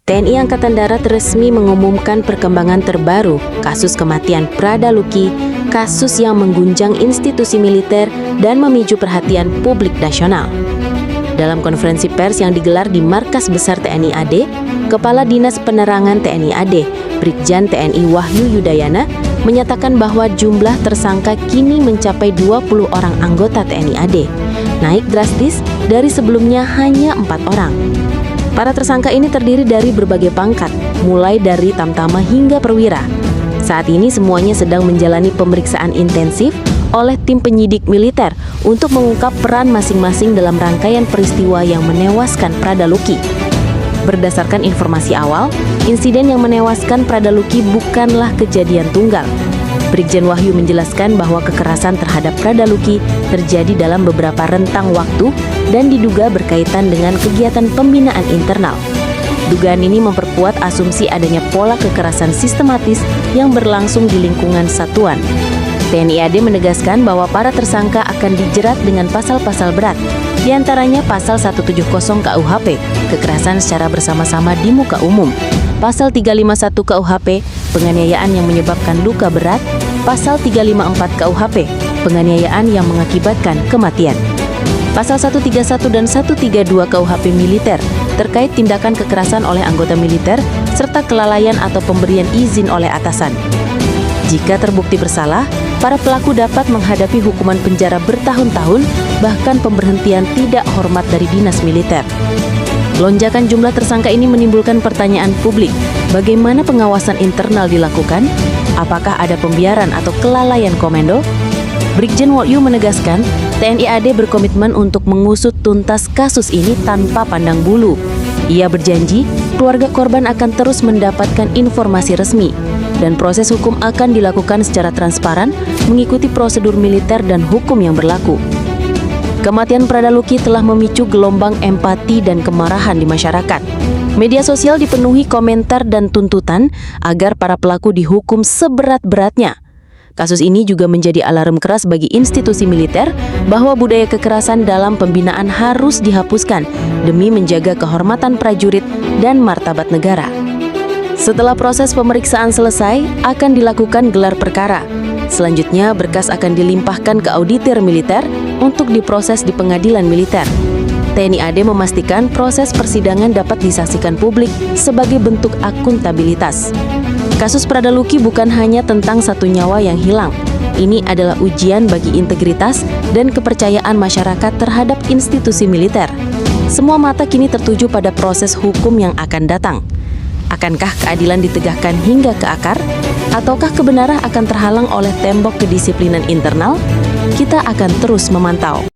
TNI Angkatan Darat resmi mengumumkan perkembangan terbaru kasus kematian Prada Luki, kasus yang mengguncang institusi militer dan memicu perhatian publik nasional. Dalam konferensi pers yang digelar di Markas Besar TNI AD, Kepala Dinas Penerangan TNI AD, Brigjen TNI Wahyu Yudayana, menyatakan bahwa jumlah tersangka kini mencapai 20 orang anggota TNI AD, naik drastis dari sebelumnya hanya 4 orang. Para tersangka ini terdiri dari berbagai pangkat, mulai dari tamtama hingga perwira. Saat ini semuanya sedang menjalani pemeriksaan intensif oleh tim penyidik militer untuk mengungkap peran masing-masing dalam rangkaian peristiwa yang menewaskan Prada Luki. Berdasarkan informasi awal, insiden yang menewaskan Prada Luki bukanlah kejadian tunggal. Brigjen Wahyu menjelaskan bahwa kekerasan terhadap Prada Luki terjadi dalam beberapa rentang waktu dan diduga berkaitan dengan kegiatan pembinaan internal. Dugaan ini memperkuat asumsi adanya pola kekerasan sistematis yang berlangsung di lingkungan satuan. TNI AD menegaskan bahwa para tersangka akan dijerat dengan pasal-pasal berat, diantaranya pasal 170 KUHP, kekerasan secara bersama-sama di muka umum, pasal 351 KUHP, penganiayaan yang menyebabkan luka berat, pasal 354 KUHP, penganiayaan yang mengakibatkan kematian. Pasal 131 dan 132 KUHP militer terkait tindakan kekerasan oleh anggota militer serta kelalaian atau pemberian izin oleh atasan. Jika terbukti bersalah, para pelaku dapat menghadapi hukuman penjara bertahun-tahun, bahkan pemberhentian tidak hormat dari dinas militer. Lonjakan jumlah tersangka ini menimbulkan pertanyaan publik, bagaimana pengawasan internal dilakukan? Apakah ada pembiaran atau kelalaian komando? Brigjen Wahyu menegaskan, TNI AD berkomitmen untuk mengusut tuntas kasus ini tanpa pandang bulu. Ia berjanji, keluarga korban akan terus mendapatkan informasi resmi, dan proses hukum akan dilakukan secara transparan, mengikuti prosedur militer dan hukum yang berlaku. Kematian Prada Luki telah memicu gelombang empati dan kemarahan di masyarakat. Media sosial dipenuhi komentar dan tuntutan agar para pelaku dihukum seberat-beratnya. Kasus ini juga menjadi alarm keras bagi institusi militer bahwa budaya kekerasan dalam pembinaan harus dihapuskan demi menjaga kehormatan prajurit dan martabat negara. Setelah proses pemeriksaan selesai, akan dilakukan gelar perkara. Selanjutnya, berkas akan dilimpahkan ke auditor militer untuk diproses di pengadilan militer. TNI AD memastikan proses persidangan dapat disaksikan publik sebagai bentuk akuntabilitas. Kasus Prada Luki bukan hanya tentang satu nyawa yang hilang. Ini adalah ujian bagi integritas dan kepercayaan masyarakat terhadap institusi militer. Semua mata kini tertuju pada proses hukum yang akan datang. Akankah keadilan ditegakkan hingga ke akar? Ataukah kebenaran akan terhalang oleh tembok kedisiplinan internal? Kita akan terus memantau.